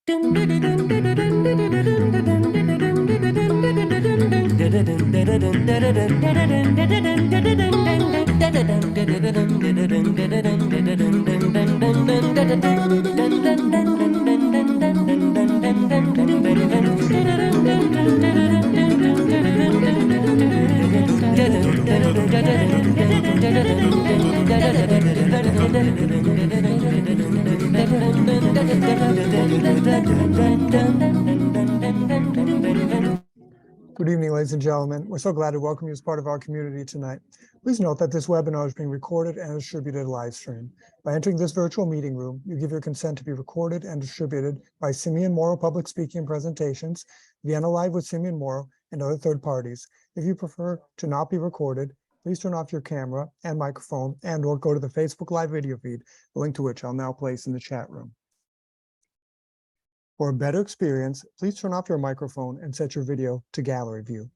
Good evening, ladies and gentlemen. We're so glad to welcome you as part of our community tonight. Please note that this webinar is being recorded and distributed live stream. By entering this virtual meeting room, you give your consent to be recorded and distributed by Simeon Morrow Public Speaking and Presentations, Vienna Live with Simeon Morrow, and other third parties. If you prefer to not be recorded, please turn off your camera and microphone and/or go to the Facebook Live video feed, the link to which I'll now place in the chat room. For a better experience, please turn off your microphone and set your video to gallery view.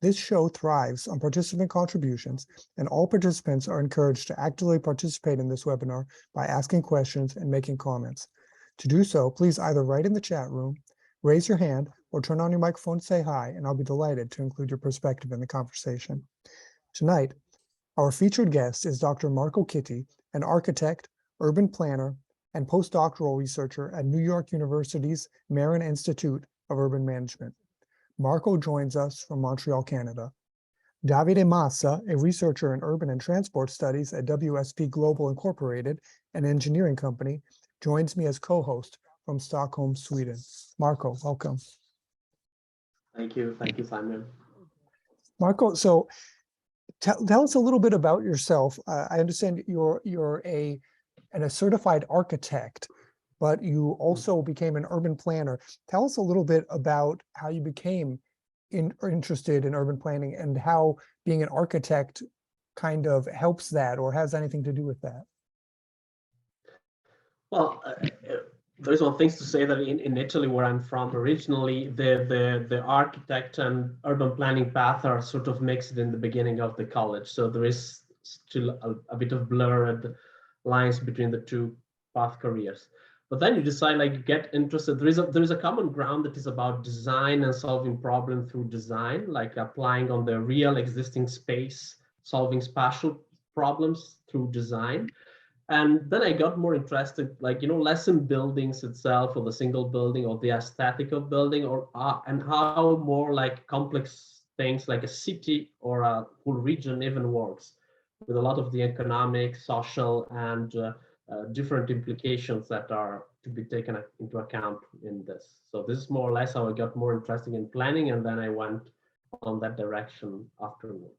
This show thrives on participant contributions, and all participants are encouraged to actively participate in this webinar by asking questions and making comments. To do so, please either write in the chat room, raise your hand, or turn on your microphone to say hi, and I'll be delighted to include your perspective in the conversation. Tonight, our featured guest is Dr. Marco Chitti, an architect, urban planner, and postdoctoral researcher at New York University's Marin Institute of Urban Management. Marco joins us from Montreal, Canada. Davide Massa, a researcher in urban and transport studies at WSP Global Incorporated, an engineering company, joins me as co-host from Stockholm, Sweden. Marco, welcome. Thank you, Simon. Marco, so tell us a little bit about yourself. I understand you're a certified architect, but you also became an urban planner. Tell us a little bit about how you became interested in urban planning and how being an architect kind of helps that or has anything to do with that. Well, there's one thing to say that in Italy, where I'm from originally, the architect and urban planning path are sort of mixed in the beginning of the college. So there is still a bit of blurred lines between the two path careers. But then you decide, like, you get interested. There is a common ground that is about design and solving problems through design, like applying on the real existing space, solving spatial problems through design. And then I got more interested, like, less in buildings itself or the single building or the aesthetic of building, or and how more like complex things like a city or a whole region even works, with a lot of the economic, social, and different implications that are to be taken into account in this. So this is more or less how I got more interested in planning, and then I went on that direction afterward.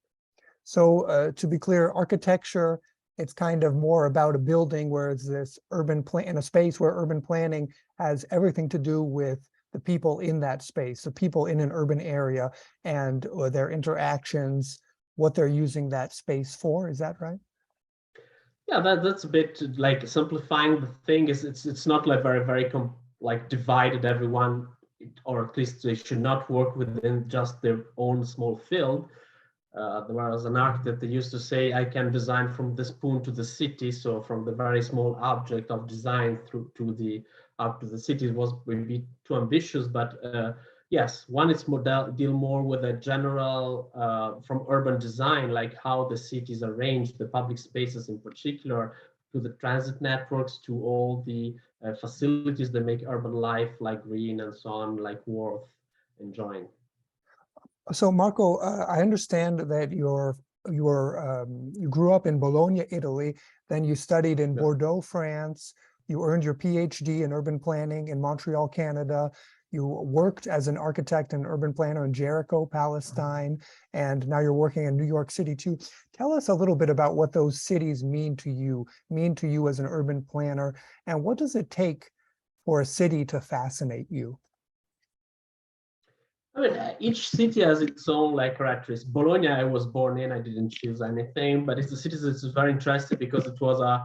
So to be clear, architecture, it's kind of more about a building, whereas this urban plan in a space where urban planning has everything to do with the people in that space, the people in an urban area and their interactions, what they're using that space for. Is that right? Yeah, that's a bit like simplifying the thing. It's not like very like divided everyone, or at least they should not work within just their own small field. There was an architect that used to say, I can design from the spoon to the city. So from the very small object of design through to the up to the city was maybe too ambitious, but yes, one is deal more with a general from urban design, like how the cities arranged, the public spaces in particular, to the transit networks, to all the facilities that make urban life like green and so on, like worth enjoying. So Marco, I understand that you grew up in Bologna, Italy, then you studied in Bordeaux, France. You earned your PhD in urban planning in Montreal, Canada. You worked as an architect and urban planner in Jericho, Palestine, and now you're working in New York City too. Tell us a little bit about what those cities mean to you as an urban planner, and what does it take for a city to fascinate you? I mean, each city has its own like characteristics. Bologna, I was born in, I didn't choose anything, but it's a city that's very interesting because it was a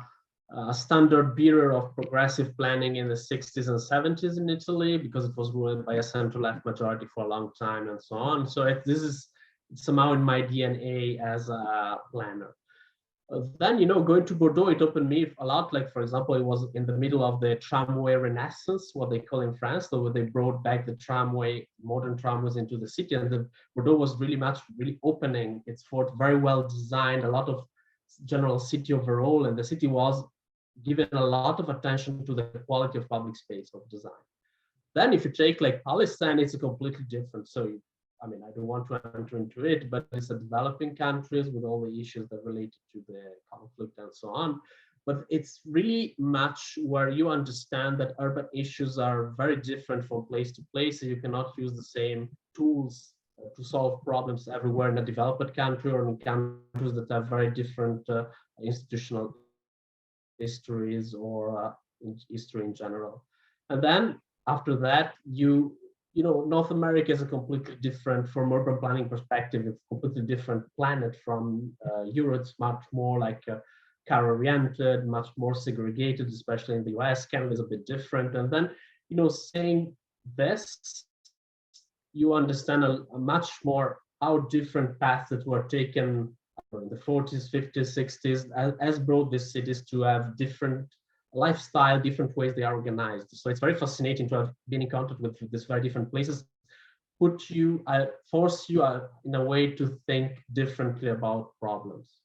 standard bearer of progressive planning in the 60s and 70s in Italy, because it was ruled by a center-left majority for a long time and so on. So this is somehow in my DNA as a planner. Then, going to Bordeaux, it opened me a lot. Like, for example, it was in the middle of the tramway renaissance, what they call in France. So they brought back the tramway, modern tramways into the city. And Bordeaux was really opening its fort, very well designed, a lot of general city overall. And the city was given a lot of attention to the quality of public space of design. Then if you take like Palestine, it's a completely different. So I mean, I don't want to enter into it, but it's a developing countries with all the issues that relate to the conflict and so on. But it's really much where you understand that urban issues are very different from place to place. So you cannot use the same tools to solve problems everywhere in a developed country or in countries that have very different institutional histories or history in general. And then after that, North America is a completely different, from urban planning perspective, it's a completely different planet from Europe. It's much more like car-oriented, much more segregated, especially in the US. Canada is a bit different. And then, saying this, you understand a much more how different paths that were taken in the 40s, 50s, 60s, has brought these cities to have different lifestyle, different ways they are organized. So it's very fascinating to have been in contact with these very different places, force you in a way to think differently about problems.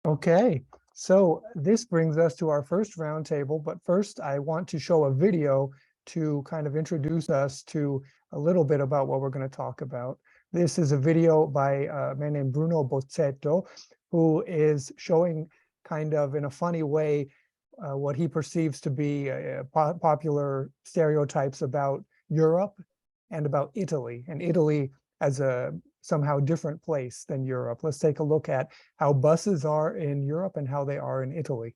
Okay, so this brings us to our first roundtable, but first I want to show a video to kind of introduce us to a little bit about what we're going to talk about. This is a video by a man named Bruno Bozzetto, who is showing kind of in a funny way what he perceives to be popular stereotypes about Europe and about Italy, and Italy as a somehow different place than Europe. Let's take a look at how buses are in Europe and how they are in Italy.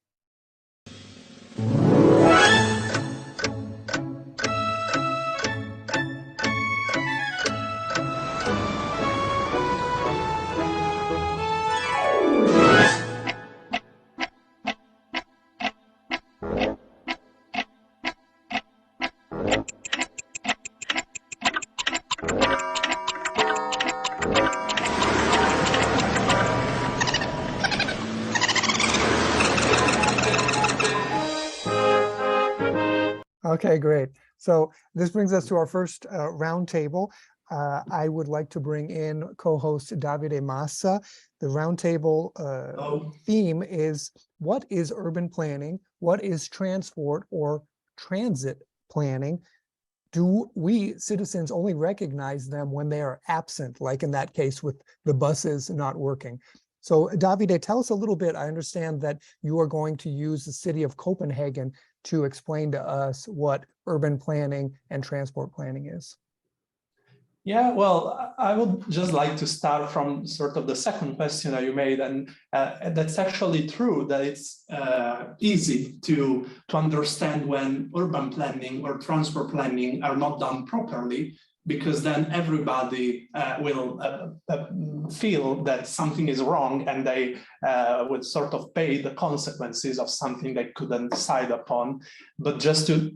Okay, great. So this brings us to our first roundtable. I would like to bring in co-host Davide Massa. The roundtable theme is, what is urban planning? What is transport or transit planning? Do we citizens only recognize them when they are absent, like in that case with the buses not working? So Davide, tell us a little bit. I understand that you are going to use the city of Copenhagen to explain to us what urban planning and transport planning is. Yeah, well, I would just like to start from sort of the second question that you made, and that's actually true, that it's easy to understand when urban planning or transport planning are not done properly, because then everybody will feel that something is wrong, and they would sort of pay the consequences of something they couldn't decide upon. But just to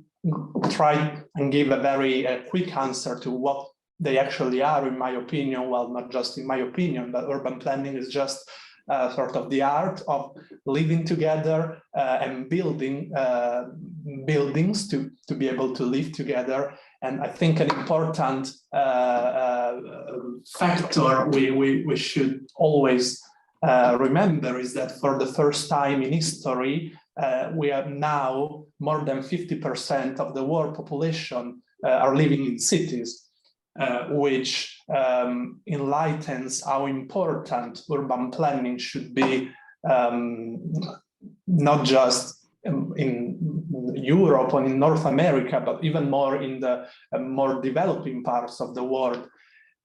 try and give a very quick answer to what they actually are, in my opinion, well, not just in my opinion, but urban planning is just sort of the art of living together and building buildings to be able to live together. And I think an important factor we should always remember is that for the first time in history, we have now more than 50% of the world population are living in cities. Which enlightens how important urban planning should be, not just in Europe or in North America, but even more in the more developing parts of the world.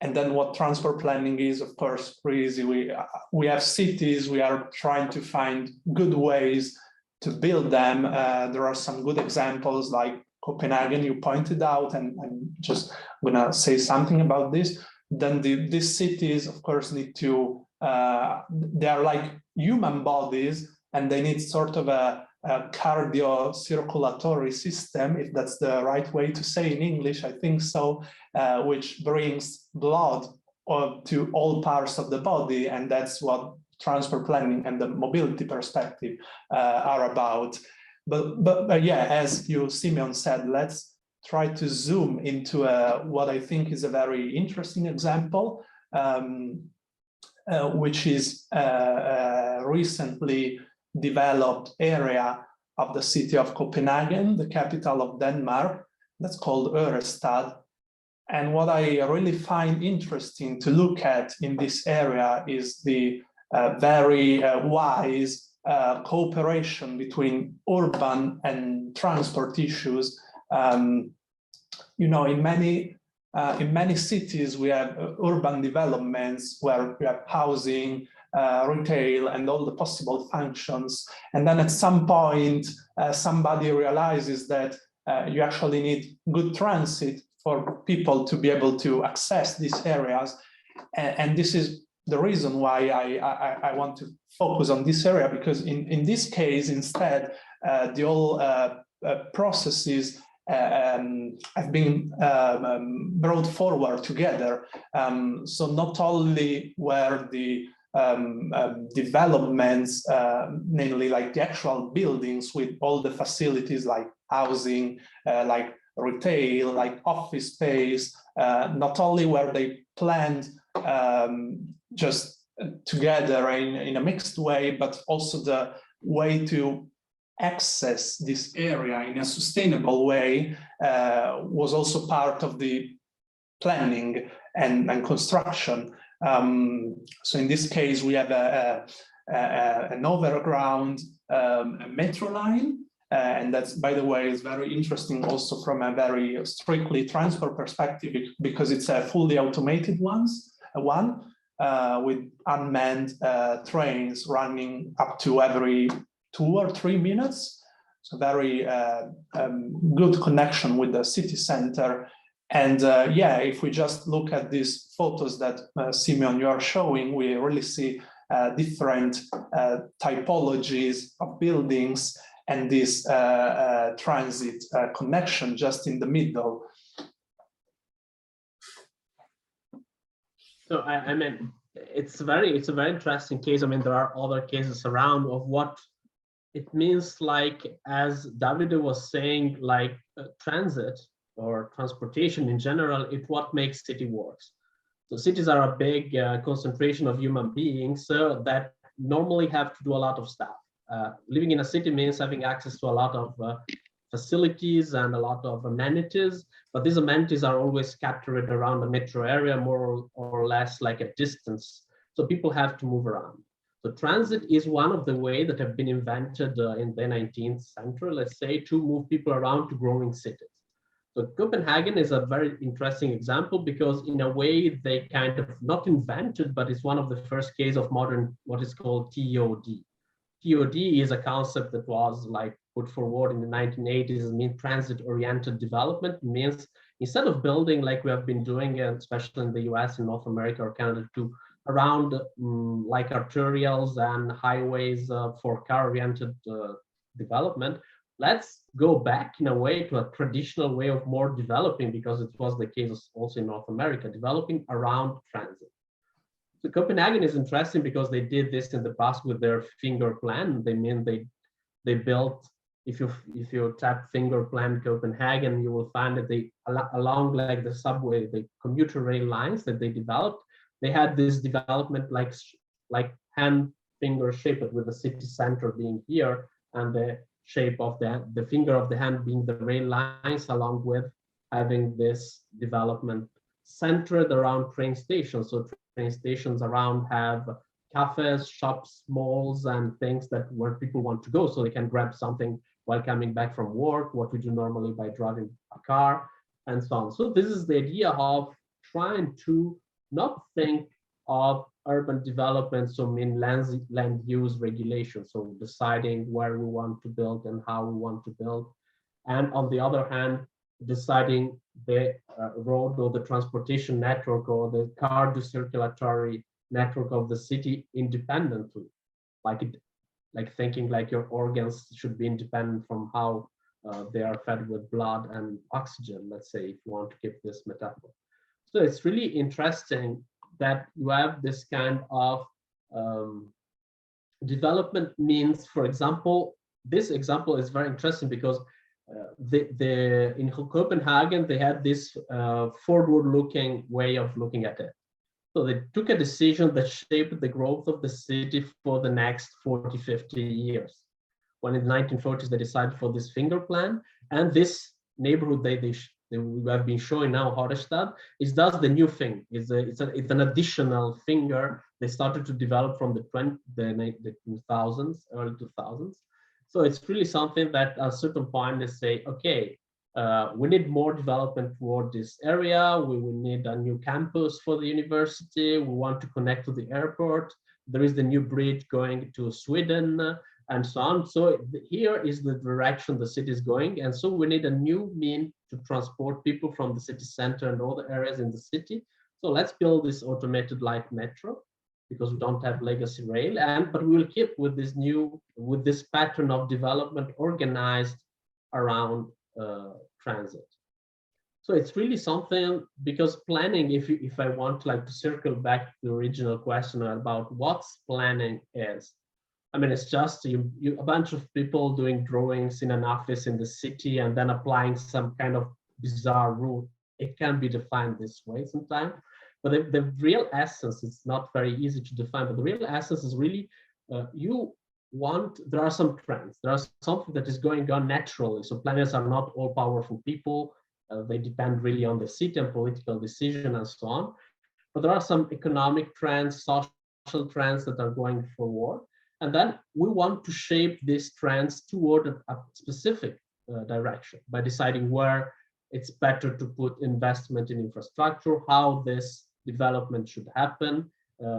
And then what transport planning is, of course, pretty easy. We have cities, we are trying to find good ways to build them. There are some good examples like Copenhagen, you pointed out, and I'm just gonna say something about this. Then these cities, of course, need to, they are like human bodies, and they need sort of a cardio-circulatory system, if that's the right way to say in English, I think so, which brings blood to all parts of the body, and that's what transport planning and the mobility perspective are about. But yeah, as you, Simeon, said, let's try to zoom into what I think is a very interesting example, which is a recently developed area of the city of Copenhagen, the capital of Denmark, that's called Ørestad. And what I really find interesting to look at in this area is the very wise cooperation between urban and transport issues. You know, in many cities, we have urban developments where we have housing, retail, and all the possible functions. And then at some point, somebody realizes that you actually need good transit for people to be able to access these areas. And this is the reason why I want to focus on this area, because in this case, instead, the whole processes have been brought forward together. So not only were the developments, namely like the actual buildings with all the facilities like housing, like retail, like office space, not only were they planned just together in a mixed way, but also the way to access this area in a sustainable way was also part of the planning and construction. So in this case, we have an overground metro line, and that's, by the way, is very interesting also from a very strictly transport perspective, because it's a fully automated one with unmanned trains running up to every 2 or 3 minutes. So very good connection with the city center. And yeah, if we just look at these photos that Simeon, you are showing, we really see different typologies of buildings and this transit connection just in the middle. So I mean, it's a very interesting case. I mean, there are other cases around of what it means, like, as Davide was saying, like transit or transportation in general, it's what makes city works. So cities are a big concentration of human beings, so that normally have to do a lot of stuff. Living in a city means having access to a lot of facilities and a lot of amenities, but these amenities are always scattered around the metro area, more or less like a distance. So people have to move around. So transit is one of the ways that have been invented in the 19th century, let's say, to move people around to growing cities. So Copenhagen is a very interesting example because in a way they kind of not invented, but it's one of the first cases of modern, what is called TOD. TOD is a concept that was like put forward in the 1980s. It means transit-oriented development. It means instead of building like we have been doing, especially in the US and North America or Canada, to around like arterials and highways for car-oriented development, let's go back in a way to a traditional way of more developing, because it was the case also in North America, developing around transit. So Copenhagen is interesting because they did this in the past with their finger plan. They mean they built, if you tap finger plan Copenhagen, you will find that they along like the subway, the commuter rail lines that they developed, they had this development like hand finger shaped, with the city center being here and the shape of the finger of the hand being the rail lines, along with having this development centered around train stations. So train stations around have cafes, shops, malls, and things that where people want to go, so they can grab something while coming back from work, what we do normally by driving a car, and so on. So this is the idea of trying to not think of urban development, so mean land use regulation, so deciding where we want to build and how we want to build, and on the other hand, deciding the road or the transportation network or the cargo circulatory network of the city independently, like thinking like your organs should be independent from how they are fed with blood and oxygen, let's say, if you want to keep this metaphor. So it's really interesting that you have this kind of development means, for example, this example is very interesting because in Copenhagen, they had this forward-looking way of looking at it. So they took a decision that shaped the growth of the city for the next 40, 50 years. When in the 1940s, they decided for this finger plan, and this neighborhood we have been showing now, Horestad, is thus the new thing. It's an additional finger they started to develop from the 2000s, early 2000s. So it's really something that at a certain point they say, okay, we need more development toward this area. We will need a new campus for the university. We want to connect to the airport. There is the new bridge going to Sweden and so on. So here is the direction the city is going. And so we need a new mean to transport people from the city center and all the areas in the city. So let's build this automated light metro because we don't have legacy rail. But we will keep with this pattern of development organized around transit. So it's really something, because planning, if I want to circle back to the original question about what's planning is, I mean, it's just a bunch of people doing drawings in an office in the city and then applying some kind of bizarre rule. It can be defined this way sometimes, but the real essence, it's not very easy to define, but the real essence is really, there are some trends, there are something that is going on naturally. So planners are not all powerful people. They depend really on the city and political decision and so on. But there are some economic trends, social trends that are going forward. And then we want to shape these trends toward a specific direction by deciding where it's better to put investment in infrastructure, how this development should happen,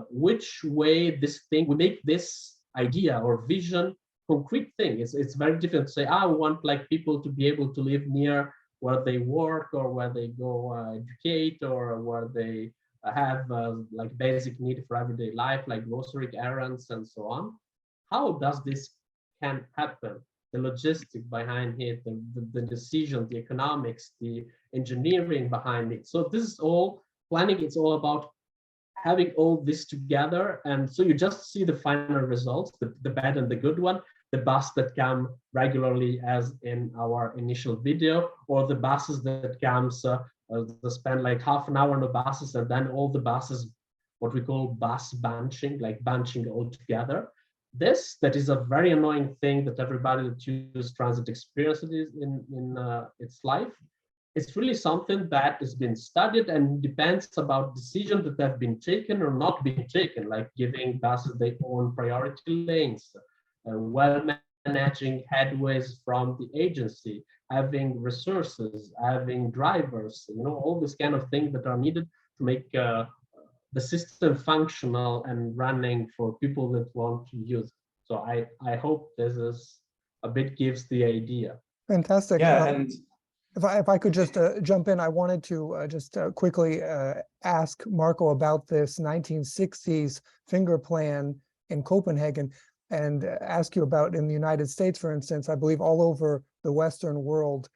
which way we make this idea or vision concrete thing. It's very different to say, we want people to be able to live near where they work or where they go educate or where they have basic need for everyday life, like grocery errands and so on. How does this can happen? The logistic behind it, the decision, the economics, the engineering behind it. So this is all planning. It's all about having all this together. And so you just see the final results, the bad and the good one, the bus that come regularly as in our initial video, or the buses that comes, they spend half an hour on the buses and then all the buses, what we call bus bunching, bunching all together. That is a very annoying thing that everybody that uses transit experiences in its life. It's really something that has been studied and depends about decisions that have been taken or not been taken, like giving buses their own priority lanes, well managing headways from the agency, having resources, having drivers, all this kind of things that are needed to make the system functional and running for people that want to use it. So I hope this is a bit gives the idea. Fantastic. Yeah, and if I could just jump in, I wanted to just quickly ask Marco about this 1960s finger plan in Copenhagen and ask you about in the United States, for instance. I believe all over the Western world,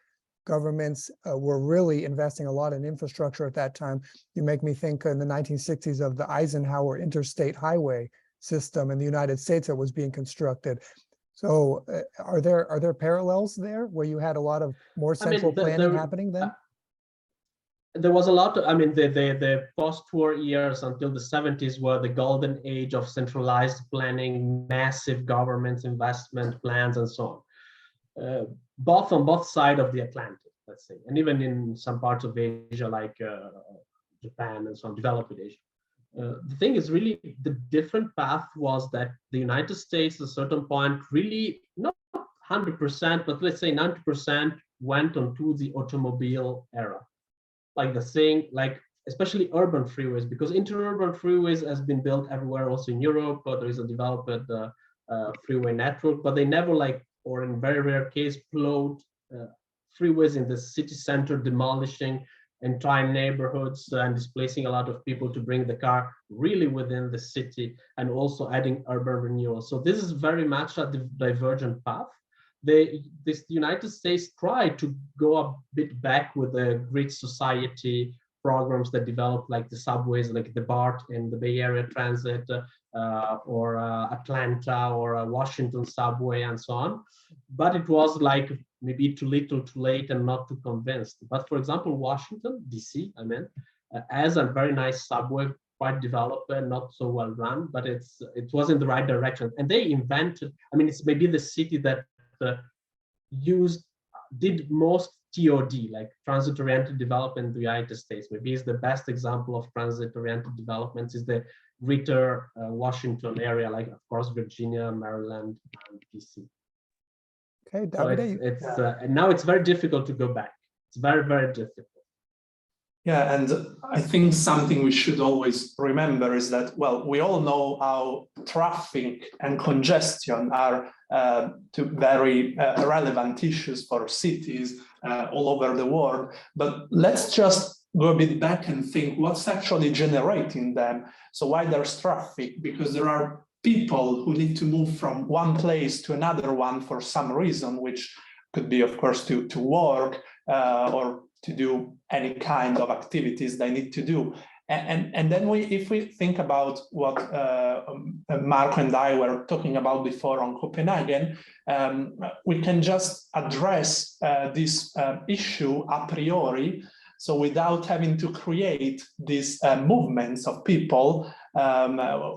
governments were really investing a lot in infrastructure at that time. You make me think in the 1960s of the Eisenhower interstate highway system in the United States that was being constructed. So are there parallels there where you had a lot of more central planning happening then? There was a lot of, the post-war years until the 70s were the golden age of centralized planning, massive government investment plans and so on. On both sides of the Atlantic, let's say, and even in some parts of Asia, like Japan and so on, developed Asia. The thing is really the different path was that the United States at a certain point really, not 100%, but let's say 90% went onto the automobile era. Especially urban freeways, because interurban freeways has been built everywhere, also in Europe, but there is a developed freeway network, but they never or in very rare case, plowed freeways in the city center, demolishing entire neighborhoods and displacing a lot of people to bring the car really within the city and also adding urban renewal. So this is very much a divergent path. The United States tried to go a bit back with the Greek society programs that developed, like the subways, like the BART in the Bay Area Transit, or Atlanta or Washington subway and so on. But it was like maybe too little, too late, and not too convinced. But for example, Washington, DC, I mean, has a very nice subway, quite developed, not so well run, but it was in the right direction. And they invented, I mean, it's maybe the city that did most TOD, like transit-oriented development in the United States. Maybe it's the best example of transit-oriented developments is the Greater Washington area, like of course Virginia, Maryland, and DC. Okay, so and now it's very difficult to go back. It's very, very difficult. Yeah, and I think something we should always remember is that, well, we all know how traffic and congestion are two very relevant issues for cities all over the world. But let's just go a bit back and think what's actually generating them. So why there's traffic? Because there are people who need to move from one place to another one for some reason, which could be, of course, to work or to do any kind of activities they need to do. And then if we think about what Marco and I were talking about before on Copenhagen, we can just address this issue a priori. So without having to create these movements of people,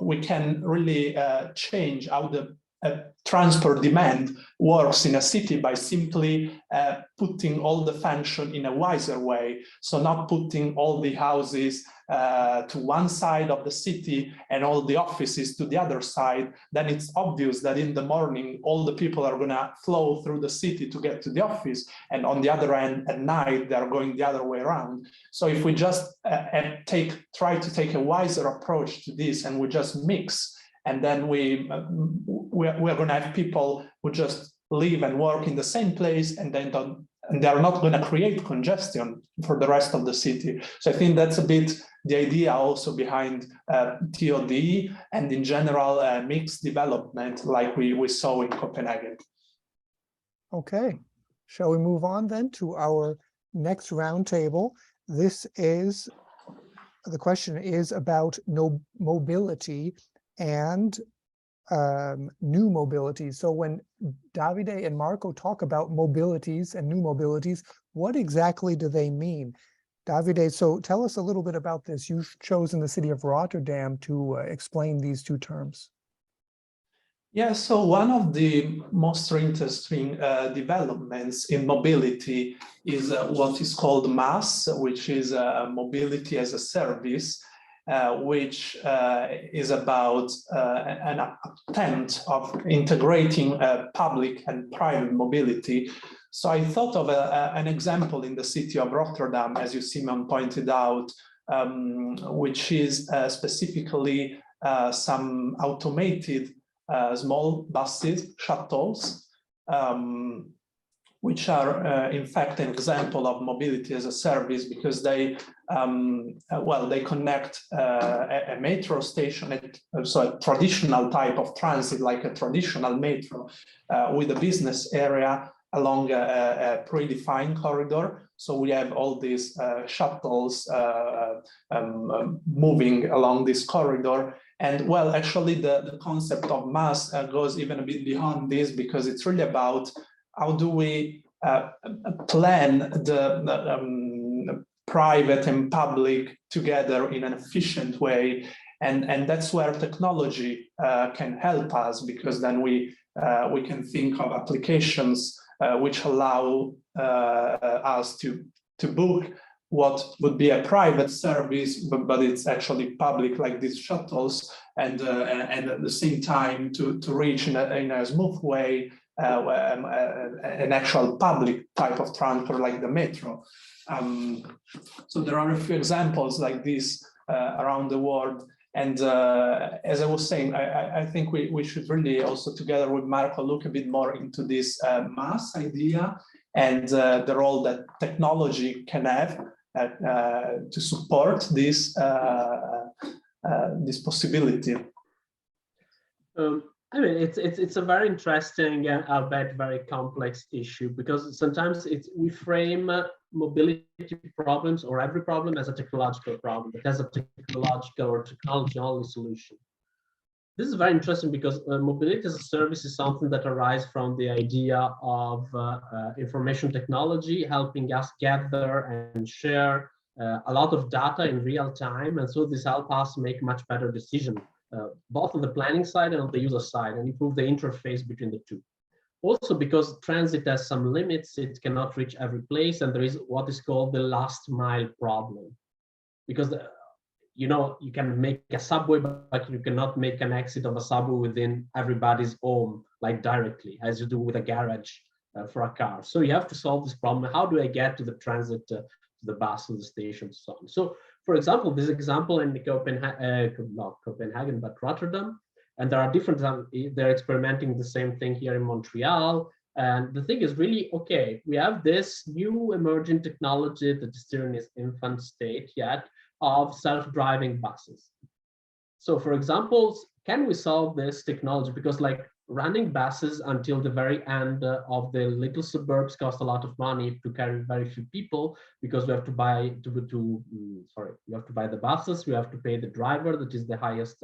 we can really change how the transport demand works in a city by simply putting all the function in a wiser way. So not putting all the houses to one side of the city and all the offices to the other side. Then it's obvious that in the morning, all the people are gonna flow through the city to get to the office. And on the other end, at night, they're going the other way around. So if we just try to take a wiser approach to this and we just mix, and then we're going to have people who just live and work in the same place, and then they're not going to create congestion for the rest of the city. So I think that's a bit the idea also behind TOD and in general mixed development like we saw in Copenhagen. Okay, shall we move on then to our next roundtable? The question is about mobility and new mobilities. So when Davide and Marco talk about mobilities and new mobilities, what exactly do they mean? Davide, so tell us a little bit about this. You've chosen the city of Rotterdam to explain these two terms. Yeah, so one of the most interesting developments in mobility is what is called MaaS, which is mobility as a service. Which is about an attempt of integrating public and private mobility. So I thought of an example in the city of Rotterdam, as you Simon pointed out, which is specifically some automated small buses, shuttles, which are in fact an example of mobility as a service because they connect a metro station, so a traditional type of transit like a traditional metro with a business area along a predefined corridor. So we have all these shuttles moving along this corridor. And well, actually the concept of MaaS goes even a bit beyond this because it's really about how do we plan the private and public together in an efficient way? And that's where technology can help us because then we can think of applications which allow us to book what would be a private service, but it's actually public, like these shuttles, and at the same time to reach in a smooth way an actual public type of transport like the metro. So there are a few examples like this around the world. And as I was saying, I think we should really also together with Marco look a bit more into this MaaS idea and the role that technology can have to support this possibility. I mean, it's a very interesting and albeit very complex issue because sometimes we frame mobility problems or every problem as a technological problem. It has a technological or technology-only solution. This is very interesting because mobility as a service is something that arises from the idea of information technology helping us gather and share a lot of data in real time. And so this helps us make much better decisions, both on the planning side and on the user side, and improve the interface between the two. Also, because transit has some limits, it cannot reach every place, and there is what is called the last mile problem. Because you know, you can make a subway, but you cannot make an exit of a subway within everybody's home, like directly, as you do with a garage for a car. So you have to solve this problem. How do I get to the transit, to the bus, to the station, so on? So, for example, this example in not Copenhagen, but Rotterdam, and there are different, they're experimenting the same thing here in Montreal. And the thing is really, okay, we have this new emerging technology that is still in its infant state yet, of self-driving buses. So for example, can we solve this technology? Because like running buses until the very end of the little suburbs cost a lot of money to carry very few people, because we have to buy you have to buy the buses, we have to pay the driver, that is the highest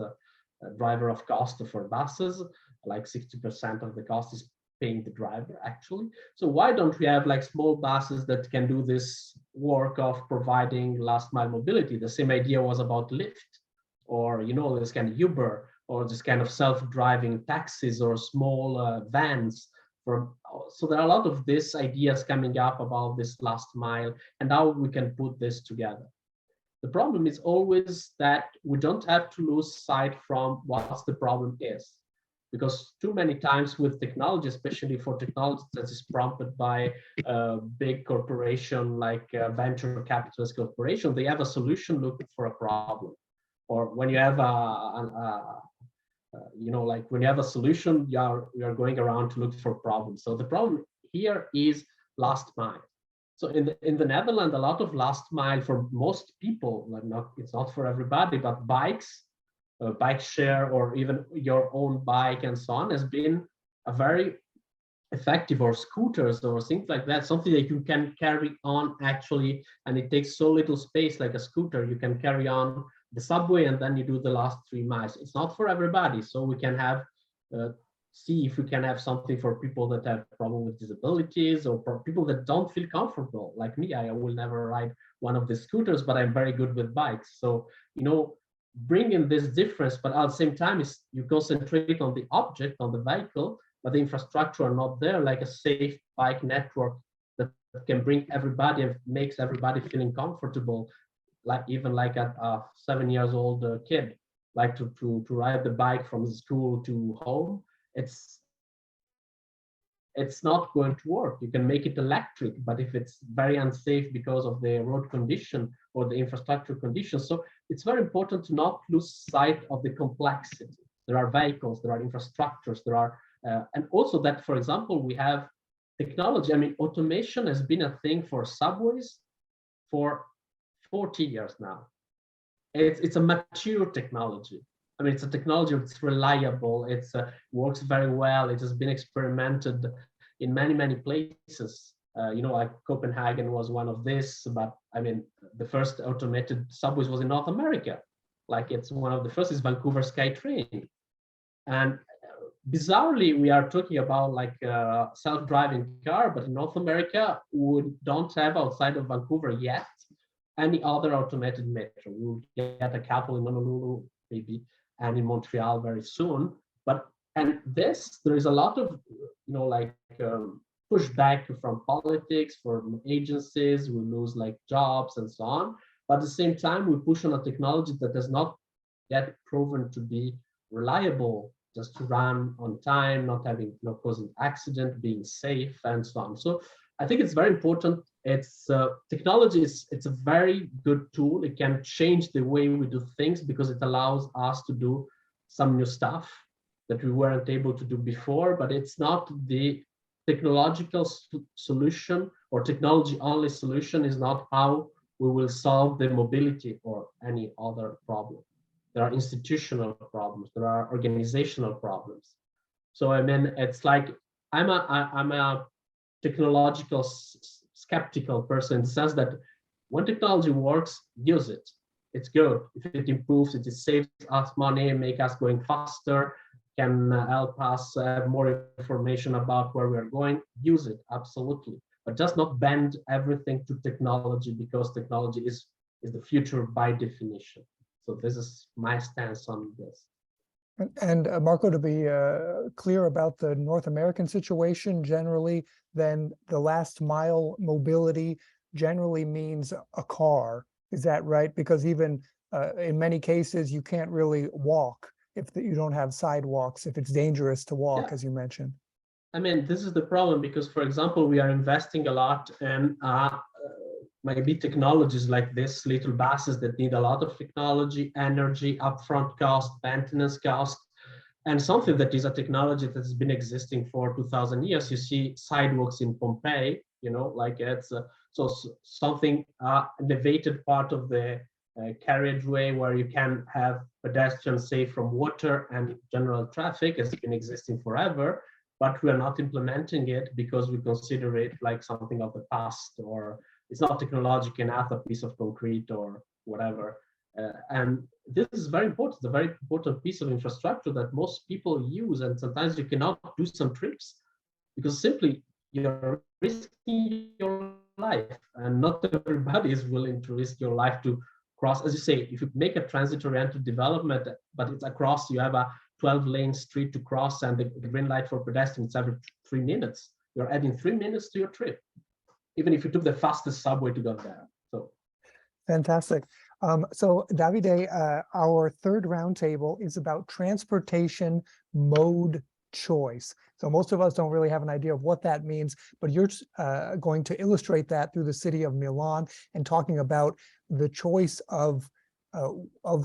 driver of cost for buses, like 60% of the cost is paying the driver actually. So why don't we have like small buses that can do this work of providing last mile mobility? The same idea was about Lyft, or you know, this kind of Uber, or this kind of self-driving taxis or small vans. So there are a lot of these ideas coming up about this last mile and how we can put this together. The problem is always that we don't have to lose sight from what the problem is. Because too many times with technology, especially for technology that is prompted by a big corporation like venture capitalist corporation, they have a solution looking for a problem. Or when you have like when you have a solution, you are going around to look for problems. So the problem here is last mile. So in the Netherlands, a lot of last mile for most people, like it's not for everybody, but bikes, bike share, or even your own bike and so on, has been a very effective, or scooters or things like that, something that you can carry on actually, and it takes so little space. Like a scooter, you can carry on the subway and then you do the last 3 miles. It's not for everybody, so we can have see if we can have something for people that have problem with disabilities, or for people that don't feel comfortable like me. I will never ride one of the scooters, but I'm very good with bikes. So you know, bringing this difference, but at the same time is you concentrate on the object, on the vehicle, but the infrastructure are not there, like a safe bike network that can bring everybody and makes everybody feeling comfortable, like even like a 7 years old kid, like to ride the bike from school to home. It's not going to work. You can make it electric, but if it's very unsafe because of the road condition or the infrastructure conditions. So it's very important to not lose sight of the complexity. There are vehicles, there are infrastructures, there are, and also that, for example, we have technology. I mean, automation has been a thing for subways for 40 years now. It's a mature technology. I mean, it's a technology that's reliable. It works very well. It has been experimented in many, many places. You know, like Copenhagen was one of this, but I mean, the first automated subways was in North America. Like it's one of the first is Vancouver SkyTrain. And bizarrely, we are talking about like a self-driving car, but in North America, we don't have outside of Vancouver yet any other automated metro. We will get a couple in Honolulu, maybe, and in Montreal very soon. And there is a lot of, you know, like pushback from politics, from agencies. We lose like jobs and so on. But at the same time, we push on a technology that has not yet proven to be reliable, just to run on time, not having, not causing accident, being safe, and so on. So I think it's very important. It's technology it's a very good tool. It can change the way we do things because it allows us to do some new stuff that we weren't able to do before, but it's not the technological solution, or technology only solution is not how we will solve the mobility or any other problem. There are institutional problems, there are organizational problems. So I mean, it's like I'm a technological skeptical person in the sense that when technology works, use it. It's good. If it improves, it saves us money, make us going faster, can help us have more information about where we're going, use it, absolutely. But just not bend everything to technology, because technology is the future by definition. So this is my stance on this. And Marco, to be clear about the North American situation, generally, then the last mile mobility generally means a car. Is that right? Because even in many cases, you can't really walk if you don't have sidewalks, if it's dangerous to walk, Yeah. as you mentioned. I mean, this is the problem because, for example, we are investing a lot in maybe technologies like this, little buses that need a lot of technology, energy, upfront cost, maintenance cost, and something that is a technology that has been existing for 2,000 years. You see sidewalks in Pompeii, you know, like it's so something elevated part of the carriageway where you can have pedestrians safe from water and general traffic has been existing forever, but we are not implementing it because we consider it like something of the past, or it's not technological enough, a piece of concrete or whatever. And this is very important. It's a very important piece of infrastructure that most people use, and sometimes you cannot do some trips because simply you're risking your life, and not everybody is willing to risk your life to cross. As you say, if you make a transit-oriented development, but it's across, you have a 12-lane street to cross, and the green light for pedestrians every 3 minutes. You're adding 3 minutes to your trip, even if you took the fastest subway to go there. So fantastic. So Davide, our third roundtable is about transportation mode choice. So most of us don't really have an idea of what that means, but you're going to illustrate that through the city of Milan and talking about the choice of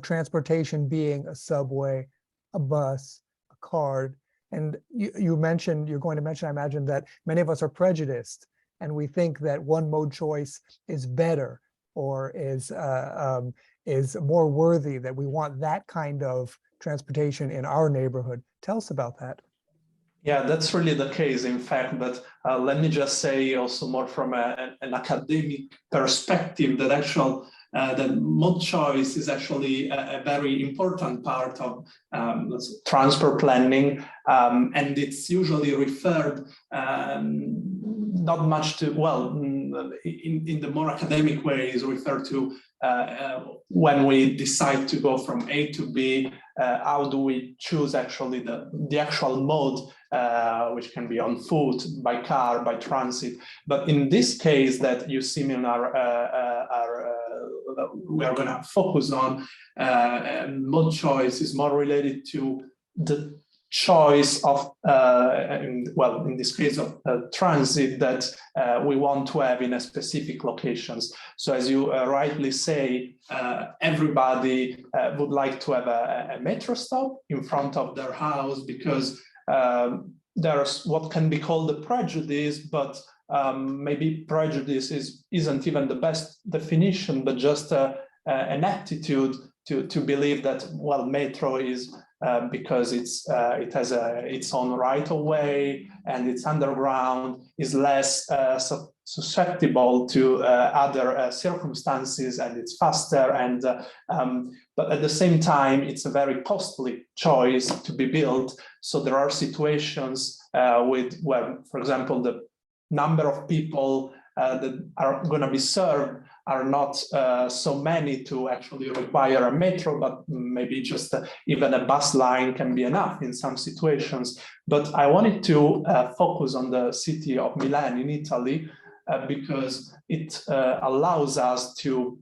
transportation being a subway, a bus, a car. And you're going to mention, I imagine, that many of us are prejudiced and we think that one mode choice is better or is more worthy, that we want that kind of transportation in our neighborhood. Tell us about that. Yeah, that's really the case, in fact, but let me just say also more from an academic perspective that that mode choice is actually a very important part of transport planning, and it's usually referred not much to, well, in the more academic way is referred to when we decide to go from A to B, how do we choose actually the actual mode, which can be on foot, by car, by transit. But in this case that you see in we are going to focus on, mode choice is more related to the choice of, in this case of transit that we want to have in a specific locations. So as you rightly say, everybody would like to have a metro stop in front of their house because there's what can be called a prejudice, but maybe prejudice isn't even the best definition, but just an attitude to believe that, well, metro is because it has its own right of way and it's underground, is less susceptible to other circumstances, and it's faster, and but at the same time it's a very costly choice to be built. So there are situations where, for example, the number of people that are going to be served are not so many to actually require a metro, but maybe just even a bus line can be enough in some situations. But I wanted to focus on the city of Milan in Italy because it allows us to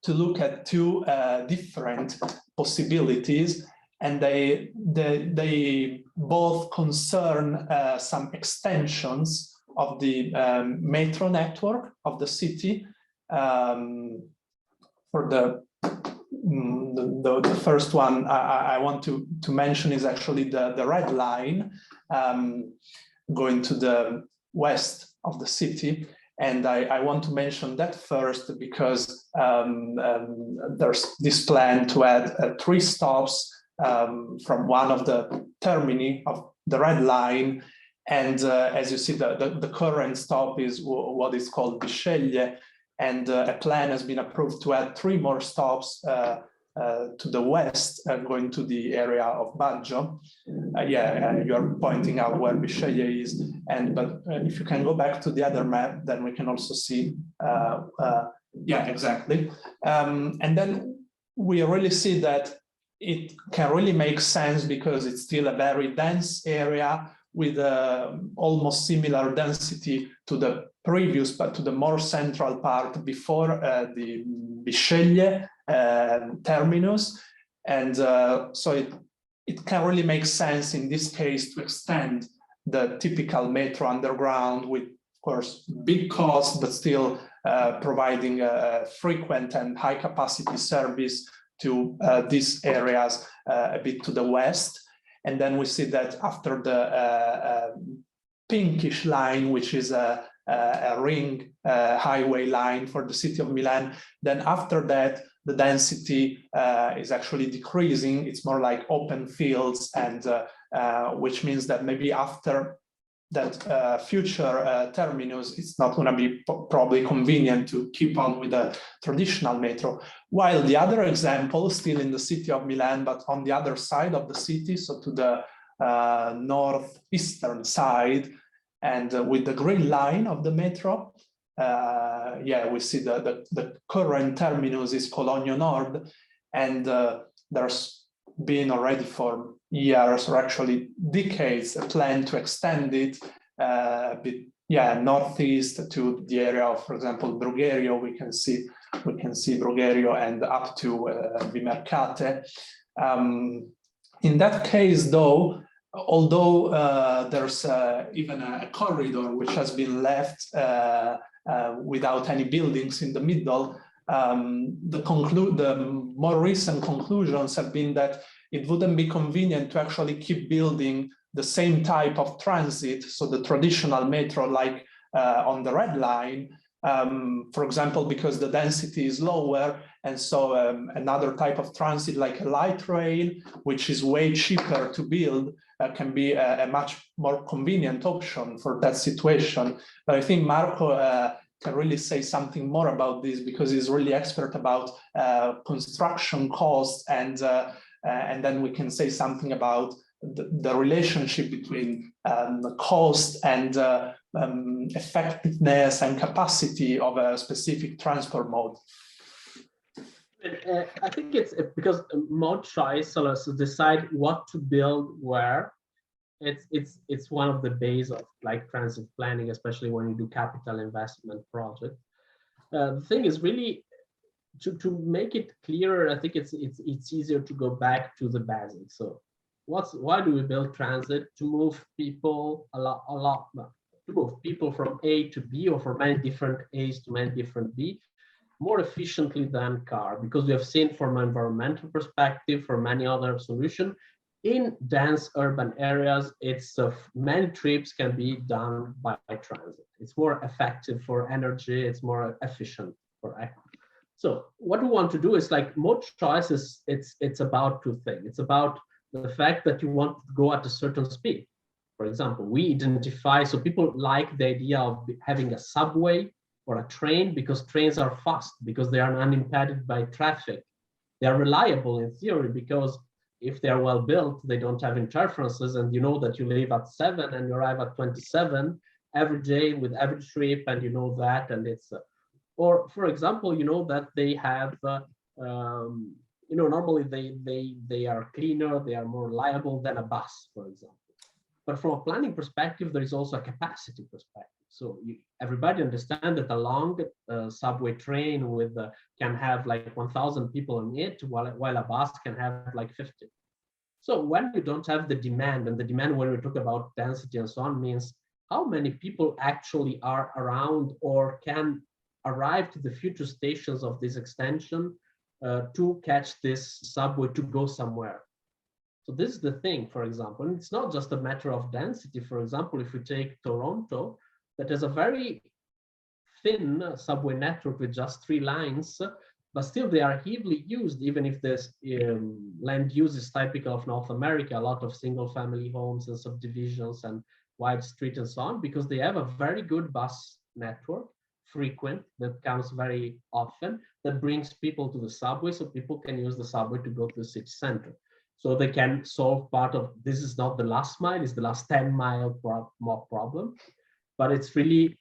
look at two different possibilities, and they both concern some extensions of the metro network of the city. For the first one I want to mention is actually the red line going to the west of the city. And I want to mention that first because there's this plan to add 3 stops from one of the termini of the red line. And as you see, the current stop is what is called Bisceglie, and a plan has been approved to add 3 more stops to the west, going to the area of Baggio. You are pointing out where Bisceglie is, but if you can go back to the other map, then we can also see, yeah, exactly. And then we really see that it can really make sense because it's still a very dense area with almost similar density to the previous, but to the more central part before the Bisceglie terminus. And so it can really make sense in this case to extend the typical metro underground with, of course, big cost, but still providing a frequent and high capacity service to these areas a bit to the west. And then we see that after the pinkish line, which is a ring highway line for the city of Milan, then after that, the density is actually decreasing. It's more like open fields, and which means that maybe after that future terminus, it's not going to be probably convenient to keep on with the traditional metro. While the other example, still in the city of Milan, but on the other side of the city, so to the northeastern side, and with the green line of the metro, we see the current terminus is Cologno Nord, and there's been already for years, or actually decades, a plan to extend it a bit, northeast to the area of, for example, Brugherio. We can see Brugherio and up to Vimercate. In that case, though, although there's even a corridor which has been left without any buildings in the middle, the more recent conclusions have been that it wouldn't be convenient to actually keep building the same type of transit, so the traditional metro like on the Red Line, for example, because the density is lower, and so another type of transit like a light rail, which is way cheaper to build, can be a much more convenient option for that situation. But I think Marco can really say something more about this, because he's really expert about construction costs, and then we can say something about the relationship between the cost and effectiveness and capacity of a specific transport mode. I think it's because mode choice allows us to decide what to build where. It's one of the base of like transit planning, especially when you do capital investment projects. The thing is really to make it clearer. I think it's easier to go back to the basics. So why do we build transit? To move people to move people from A to B, or from many different A's to many different B, more efficiently than car, because we have seen from an environmental perspective, for many other solutions, in dense urban areas, it's many trips can be done by transit. It's more effective for energy. It's more efficient for act. So what we want to do is like mode choices. It's about two things. It's about the fact that you want to go at a certain speed. For example, we identify, so people like the idea of having a subway or a train, because trains are fast, because they are unimpeded by traffic. They are reliable in theory, because if they are well built, they don't have interferences, and you know that you leave at 7 and you arrive at 27 every day with every trip, and you know that, and it's, or for example, you know that they have, normally they are cleaner, they are more reliable than a bus, for example. But from a planning perspective, there is also a capacity perspective. So everybody understands that a long subway train with can have like 1,000 people on it, while a bus can have like 50. So when you don't have the demand, and the demand when we talk about density and so on means how many people actually are around or can arrive to the future stations of this extension to catch this subway to go somewhere. So this is the thing, for example, and it's not just a matter of density. For example, if we take Toronto, that has a very thin subway network with just 3 lines, but still they are heavily used, even if this land use is typical of North America, a lot of single family homes and subdivisions and wide street and so on, because they have a very good bus network, frequent, that comes very often, that brings people to the subway, so people can use the subway to go to the city center. So they can solve part of, this is not the last mile, it's the last 10-mile problem, but it's really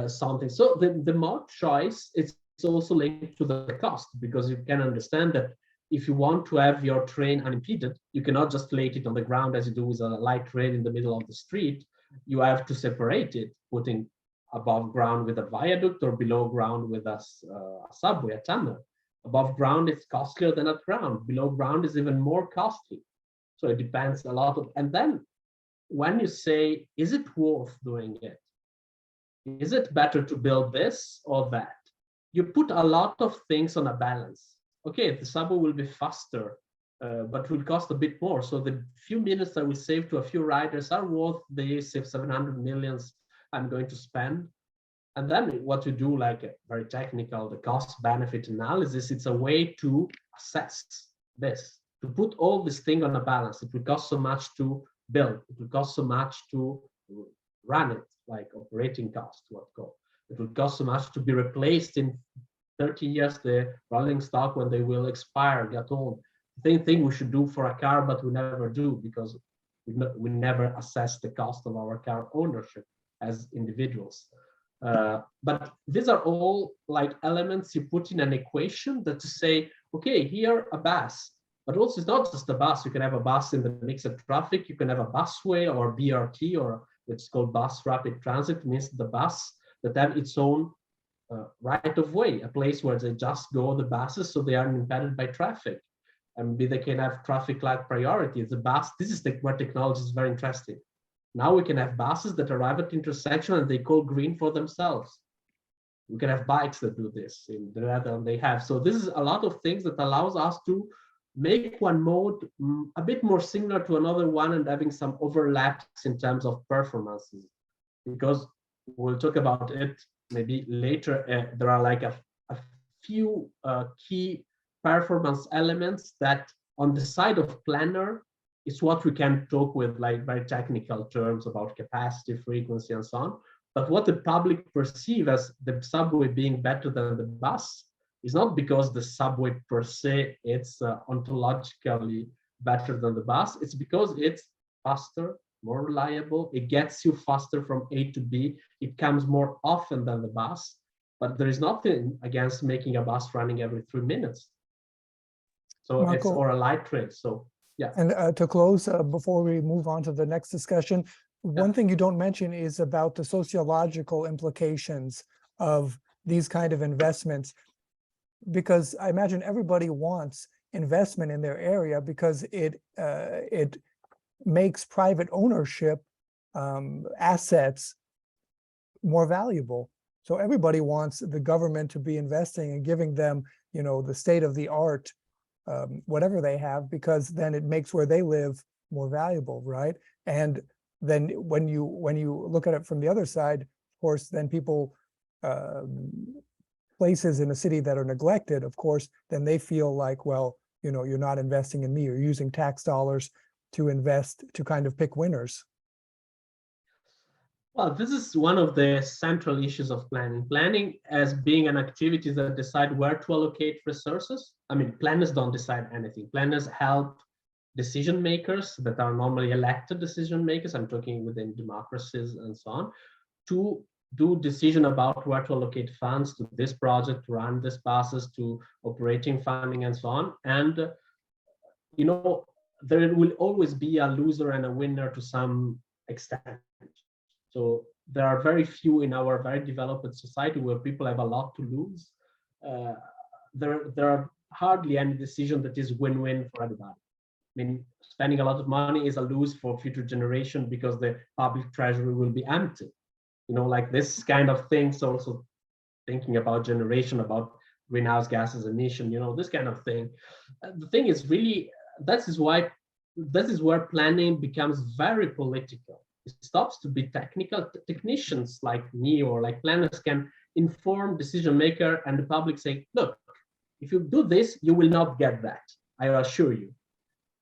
something. So the mode choice, it's also linked to the cost, because you can understand that if you want to have your train unimpeded, you cannot just lay it on the ground as you do with a light rail in the middle of the street. You have to separate it, putting above ground with a viaduct or below ground with a subway, a tunnel. Above ground, it's costlier than at ground. Below ground is even more costly. So it depends a lot of, and then when you say, is it worth doing it? Is it better to build this or that? You put a lot of things on a balance. Okay, the subway will be faster, but will cost a bit more. So the few minutes that we save to a few riders are worth the 700 millions I'm going to spend. And then what you do, like a very technical, the cost benefit analysis, it's a way to assess this, to put all this thing on a balance. It will cost so much to build, it will cost so much to run it, like operating cost, what called. It will cost so much to be replaced in 30 years, the rolling stock, when they will expire, get old. The same thing we should do for a car, but we never do, because we never assess the cost of our car ownership as individuals. But these are all like elements you put in an equation that to say, okay, here a bus, but also it's not just a bus. You can have a bus in the mixed traffic. You can have a busway or BRT, or it's called bus rapid transit, means the bus that have its own right of way, a place where they just go the buses, so they aren't impeded by traffic. And they can have traffic light priority. The bus, this is where technology is very interesting. Now we can have buses that arrive at the intersection and they call green for themselves. We can have bikes that do this rather than they have. So this is a lot of things that allows us to make one mode a bit more similar to another one and having some overlaps in terms of performances. Because we'll talk about it maybe later. There are like a few key performance elements that on the side of planner, it's what we can talk with like very technical terms about capacity, frequency, and so on. But what the public perceive as the subway being better than the bus is not because the subway per se, it's ontologically better than the bus. It's because it's faster, more reliable. It gets you faster from A to B. It comes more often than the bus. But there is nothing against making a bus running every 3 minutes. So Marco, it's or a light train. So yeah. And to close, before we move on to the next discussion, one thing you don't mention is about the sociological implications of these kind of investments, because I imagine everybody wants investment in their area because it makes private ownership assets more valuable. So everybody wants the government to be investing and giving them, you know, the state of the art, whatever they have, because then it makes where they live more valuable, right? And then when you look at it from the other side, of course, then people, places in a city that are neglected, of course, then they feel like, well, you know, you're not investing in me, you're using tax dollars to invest, to kind of pick winners. Well, this is one of the central issues of planning. Planning as being an activity that decide where to allocate resources. I mean, planners don't decide anything. Planners help decision makers that are normally elected decision makers, I'm talking within democracies and so on, to do decision about where to allocate funds to this project, to run these buses, to operating funding and so on. And, you know, there will always be a loser and a winner to some extent. So there are very few in our very developed society where people have a lot to lose. There are hardly any decision that is win-win for everybody. I mean, spending a lot of money is a lose for future generation because the public treasury will be empty. You know, like this kind of things, also thinking about generation, about greenhouse gases emission, you know, this kind of thing. The thing is really, that is where planning becomes very political. It stops to be technical. Technicians like me or like planners can inform decision maker and the public say, look, if you do this, you will not get that, I assure you.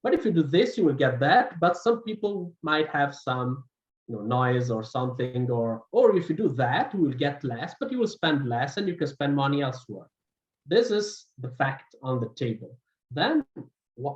But if you do this, you will get that. But some people might have some, noise or something, or if you do that, you will get less, but you will spend less and you can spend money elsewhere. This is the fact on the table. Then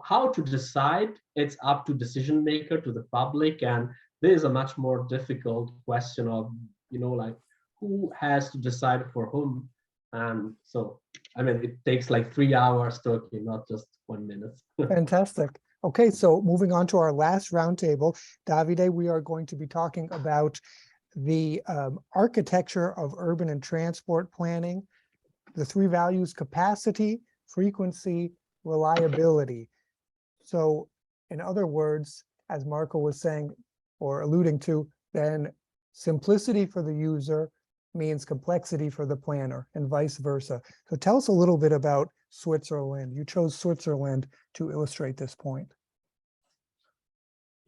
how to decide, it's up to decision maker, to the public, and this is a much more difficult question of, like, who has to decide for whom. And so, I mean, it takes like 3 hours talking, not just 1 minute. Fantastic. Okay, so moving on to our last roundtable, Davide, we are going to be talking about the architecture of urban and transport planning, the 3 values: capacity, frequency, reliability. So in other words, as Marco was saying or alluding to, then simplicity for the user means complexity for the planner and vice versa. So tell us a little bit about Switzerland. You chose Switzerland to illustrate this point.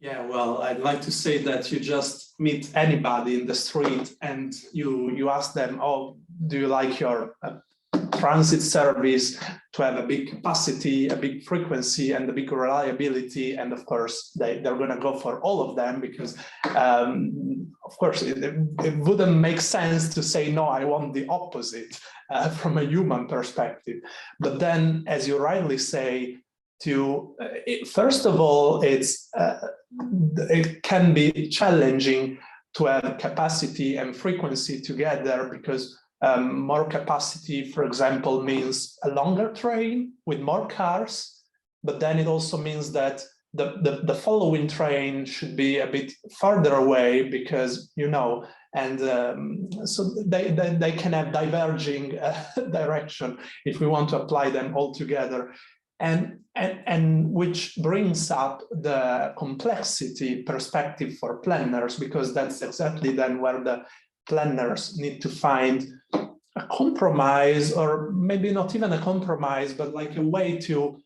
Yeah, well, I'd like to say that you just meet anybody in the street and you ask them, oh, do you like your transit service to have a big capacity, a big frequency, and a big reliability? And of course, they're going to go for all of them, because of course, it wouldn't make sense to say, no, I want the opposite from a human perspective. But then, as you rightly say, first of all, it can be challenging to have capacity and frequency together, because more capacity, for example, means a longer train with more cars, but then it also means that the following train should be a bit farther away, because, and so they can have diverging direction if we want to apply them all together. And which brings up the complexity perspective for planners, because that's exactly then where the planners need to find a compromise, or maybe not even a compromise, but like a way to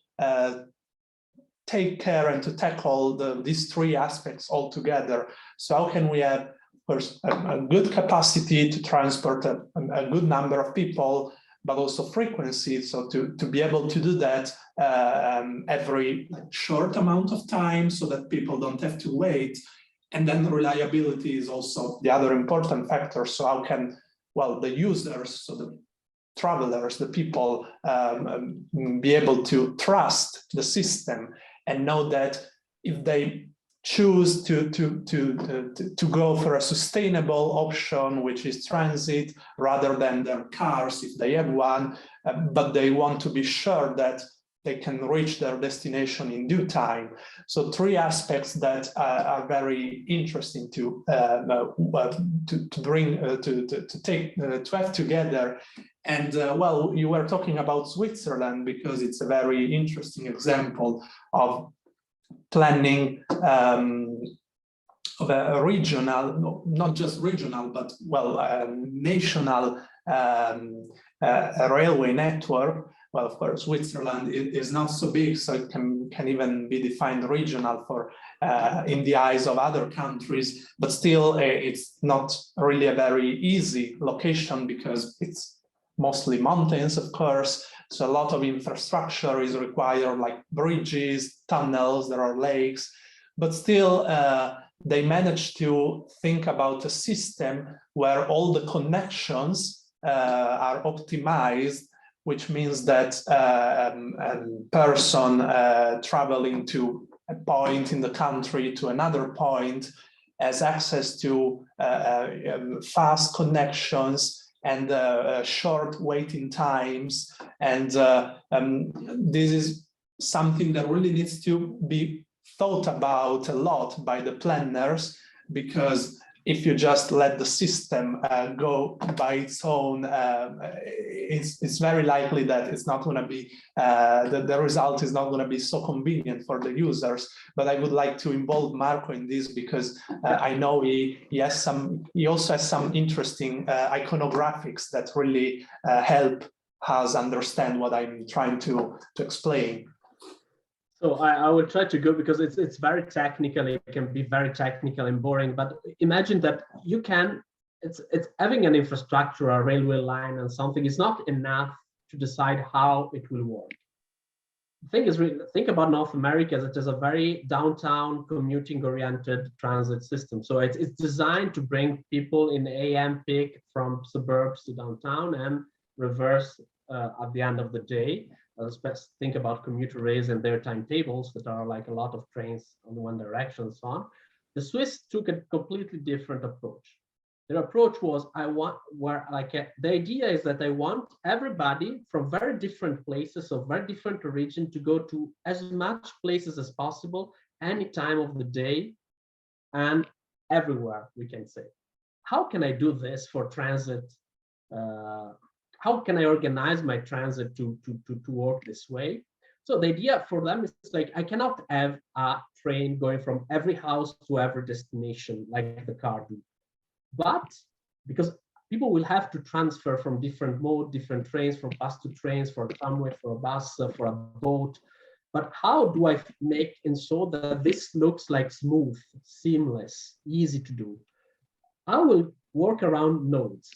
take care and to tackle these 3 aspects all together. So how can we have, of course, a good capacity to transport a good number of people, but also frequency, so to be able to do that every short amount of time, so that people don't have to wait. And then reliability is also the other important factor. So how can, well, the users, so the travelers, the people, be able to trust the system and know that if they choose to go for a sustainable option, which is transit, rather than their cars, if they have one, but they want to be sure that they can reach their destination in due time. So 3 aspects that are very interesting to bring to have together. And well, you were talking about Switzerland, because it's a very interesting example of planning of a regional, not just regional, but well, national railway network. Well, of course, Switzerland is not so big, so it can even be defined regional for in the eyes of other countries. But still, it's not really a very easy location, because it's mostly mountains, of course. So a lot of infrastructure is required, like bridges, tunnels, there are lakes. But still, they managed to think about a system where all the connections are optimized, which means that a person traveling to a point in the country to another point has access to fast connections and short waiting times. And this is something that really needs to be thought about a lot by the planners, because if you just let the system go by its own, it's very likely that it's not going to be, the result is not going to be so convenient for the users. But I would like to involve Marco in this, because I know he also has some interesting iconographics that really help us understand what I'm trying to explain. So I will try to go, because it's very technical. It can be very technical and boring. But imagine that you can. It's having an infrastructure, a railway line, and something is not enough to decide how it will work. the thing is, think about North America as it is a very downtown commuting-oriented transit system. So it's designed to bring people in the AM peak from suburbs to downtown and reverse at the end of the day. Think about commuter rails and their timetables that are like a lot of trains on one direction and so on. The Swiss took a completely different approach. Their approach was, the idea is that I want everybody from very different places of very different origin to go to as much places as possible, any time of the day and everywhere, we can say. How can I do this for transit? How can I organize my transit to work this way? So the idea for them is like, I cannot have a train going from every house to every destination like the car do. But because people will have to transfer from different mode, different trains, from bus to trains, for a tramway, for a bus, for a boat. But how do I make it so that this looks like smooth, seamless, easy to do? I will work around nodes,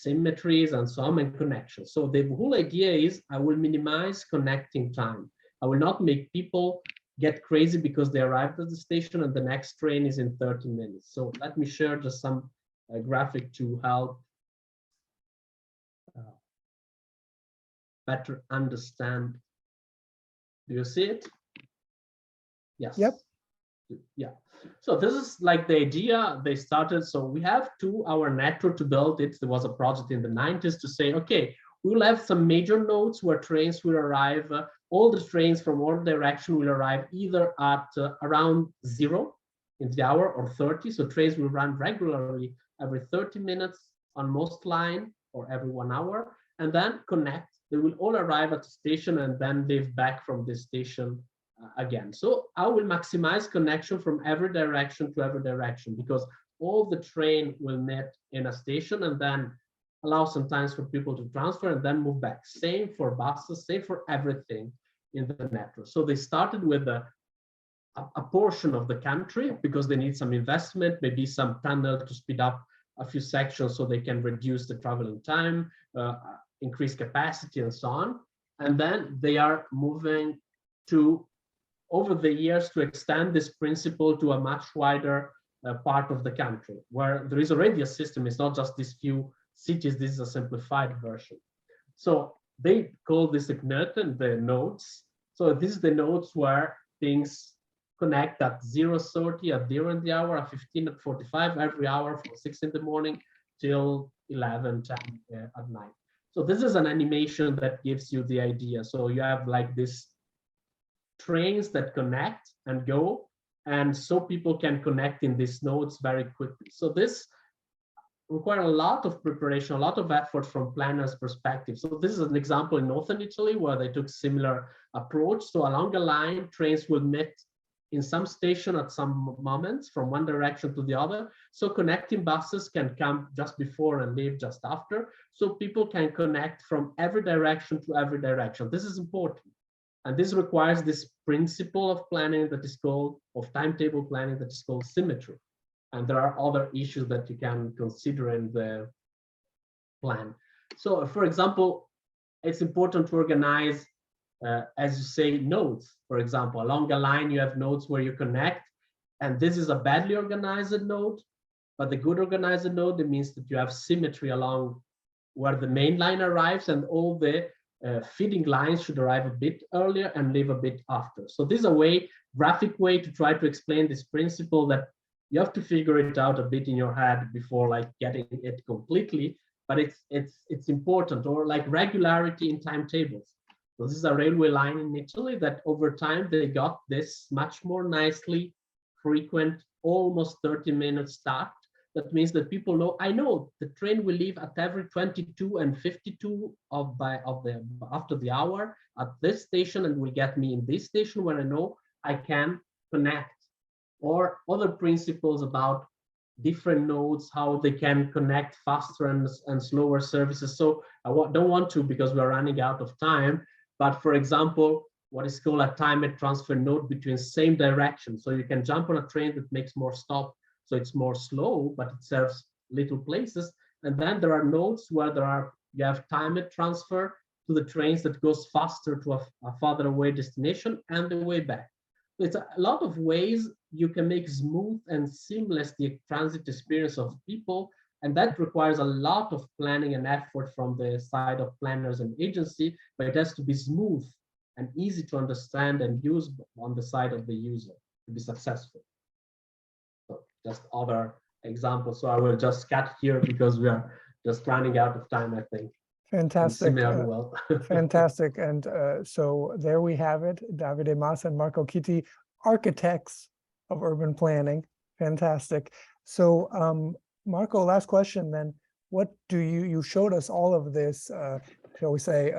symmetries, and so on, and connections. So the whole idea is I will minimize connecting time. I will not make people get crazy because they arrived at the station and the next train is in 30 minutes. So let me share just some graphic to help better understand. Do you see it? Yes. Yep. Yeah. So this is like the idea they started. So we have our network to build it. There was a project in the 90s to say, okay, we'll have some major nodes where trains will arrive. All the trains from all direction will arrive either at around 0 in the hour or 30. So trains will run regularly every 30 minutes on most line or every 1 hour, and then connect. They will all arrive at the station and then leave back from this station again. So I will maximize connection from every direction to every direction, because all the train will meet in a station and then allow sometimes for people to transfer and then move back. Same for buses, same for everything in the network. So they started with a portion of the country because they need some investment, maybe some tunnel to speed up a few sections so they can reduce the traveling time, increase capacity and so on. And then they are moving to, over the years, to extend this principle to a much wider part of the country where there is already a system. It's not just these few cities. This is a simplified version. So they call this Knoten, the nodes. So this is the nodes where things connect at 0:30, at 0 in the hour, at 15, at 45, every hour from 6 in the morning till 11, 10 at night. So this is an animation that gives you the idea. So you have like this trains that connect and go, and so people can connect in these nodes very quickly. So this require a lot of preparation, a lot of effort from planners' perspective. So this is an example in northern Italy where they took similar approach. So along a line, trains will meet in some station at some moments from one direction to the other. So connecting buses can come just before and leave just after. So people can connect from every direction to every direction. This is important. And this requires this principle of planning that is called, of timetable planning, that is called symmetry. And there are other issues that you can consider in the plan. So for example, it's important to organize, as you say, nodes. For example, along a line, you have nodes where you connect, and this is a badly organized node, but the good organized node, it means that you have symmetry along where the main line arrives, and all the feeding lines should arrive a bit earlier and leave a bit after. So this is a graphic way to try to explain this principle that you have to figure it out a bit in your head before like getting it completely, but it's important. Or like regularity in timetables. So this is a railway line in Italy that over time they got this much more nicely frequent, almost 30 minutes start. That means that people know, I know the train will leave at every 22 and 52 after the hour at this station and will get me in this station where I know I can connect. Or other principles about different nodes, how they can connect faster and slower services. So I don't want to, because we're running out of time, but for example, what is called a timed transfer node between same direction. So you can jump on a train that makes more stop, so it's more slow, but it serves little places. And then there are nodes where you have timed transfer to the trains that goes faster to a farther away destination and the way back. It's a lot of ways you can make smooth and seamless the transit experience of people, and that requires a lot of planning and effort from the side of planners and agency, but it has to be smooth and easy to understand and use on the side of the user to be successful. So just other examples. So I will just cut here because we are just running out of time, I think. Fantastic. Well. Fantastic. And so there we have it, Davide Massa and Marco Chitti, architects of urban planning. Fantastic. So Marco, last question then. What do you showed us all of this, shall we say,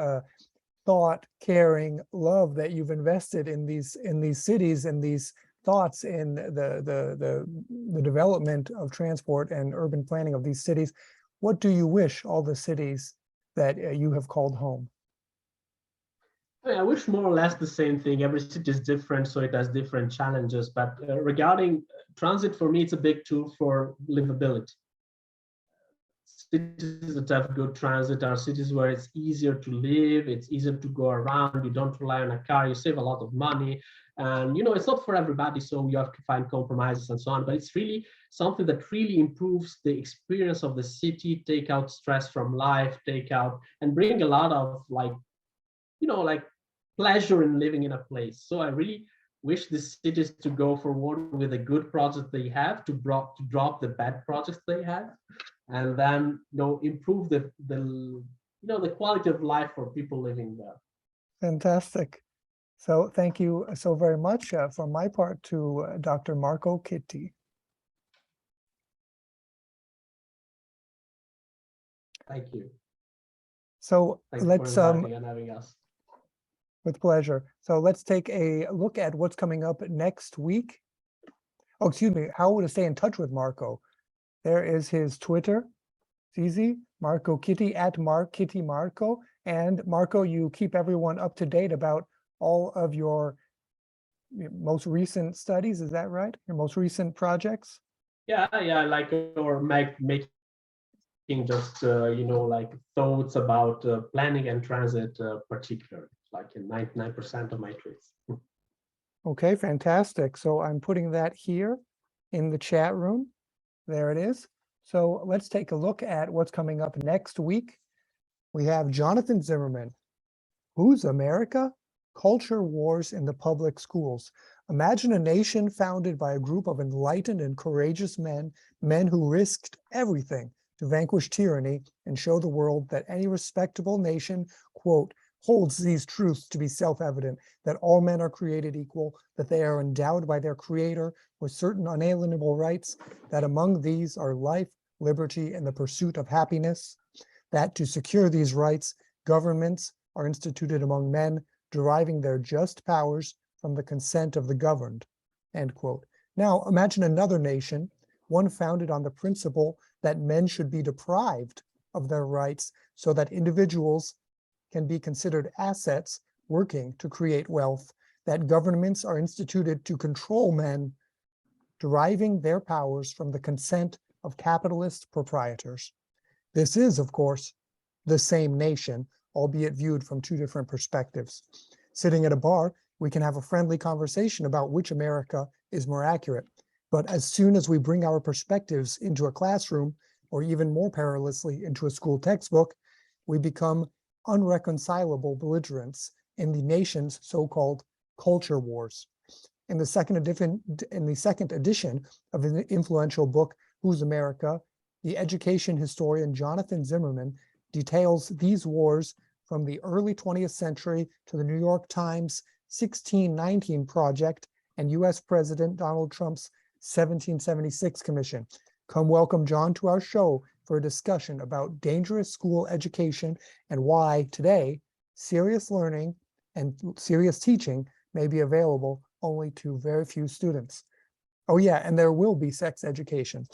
thought, caring, love that you've invested in these cities and these thoughts in the development of transport and urban planning of these cities. What do you wish all the cities that you have called home? I wish more or less the same thing. Every city is different, so it has different challenges. But regarding transit, for me, it's a big tool for livability. Cities that have good transit are cities where it's easier to live, it's easier to go around, you don't rely on a car, you save a lot of money. And it's not for everybody, so you have to find compromises and so on, but it's really something that really improves the experience of the city, take out stress from life, take out and bring a lot of like pleasure in living in a place. So I really wish the cities to go forward with a good project they have, to drop the bad projects they have, and then improve the quality of life for people living there. Fantastic. So thank you so very much for my part to Dr. Marco Chitti. Thank you. So let's and having us. With pleasure. So let's take a look at what's coming up next week. Oh, excuse me. How to stay in touch with Marco? There is his Twitter. It's easy. Marco Chitti at Chitti Marco. And Marco, you keep everyone up to date about all of your most recent studies. Is that right? Your most recent projects? Yeah, like or making just like thoughts about planning and transit particularly, like in 99% of my tweets. Okay, fantastic. So I'm putting that here in the chat room. There it is. So let's take a look at what's coming up next week. We have Jonathan Zimmerman. Who's America? Culture Wars in the Public Schools. Imagine a nation founded by a group of enlightened and courageous men who risked everything to vanquish tyranny and show the world that any respectable nation, quote, holds these truths to be self-evident, that all men are created equal, that they are endowed by their creator with certain unalienable rights, that among these are life, liberty, and the pursuit of happiness, that to secure these rights, governments are instituted among men, deriving their just powers from the consent of the governed, end quote. Now, imagine another nation, one founded on the principle that men should be deprived of their rights so that individuals can be considered assets working to create wealth, that governments are instituted to control men, deriving their powers from the consent of capitalist proprietors. This is, of course, the same nation, albeit viewed from two different perspectives. Sitting at a bar, we can have a friendly conversation about which America is more accurate. But as soon as we bring our perspectives into a classroom, or even more perilously into a school textbook, we become unreconcilable belligerents in the nation's so-called culture wars. In the second edition of an influential book, Who's America?, the education historian Jonathan Zimmerman details these wars from the early 20th century to the New York Times 1619 Project and US President Donald Trump's 1776 Commission. Come welcome John to our show for a discussion about dangerous school education and why today serious learning and serious teaching may be available only to very few students. Oh yeah, and there will be sex education.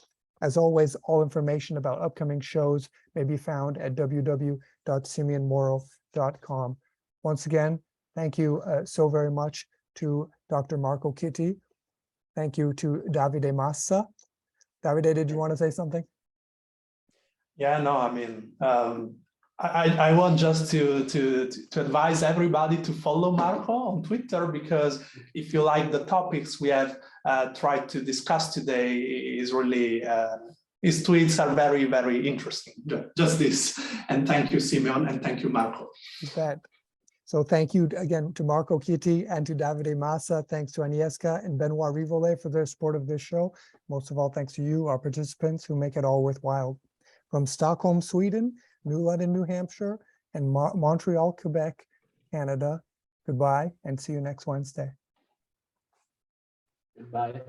As always, all information about upcoming shows may be found at www.simeonmoro.com. Once again, thank you so very much to Dr. Marco Chitti. Thank you to Davide Massa. Davide, did you want to say something? Yeah, no, I mean, I want just to advise everybody to follow Marco on Twitter, because if you like the topics we have tried to discuss today, is really his tweets are very, very interesting. Just this. And thank you, Simeon, and thank you, Marco. You bet. So thank you again to Marco Chitti and to Davide Massa. Thanks to Agnieszka and Benoit Rivolet for their support of this show. Most of all, thanks to you, our participants, who make it all worthwhile. From Stockholm, Sweden, New London, New Hampshire, and Montreal, Quebec, Canada, goodbye, and see you next Wednesday. Goodbye.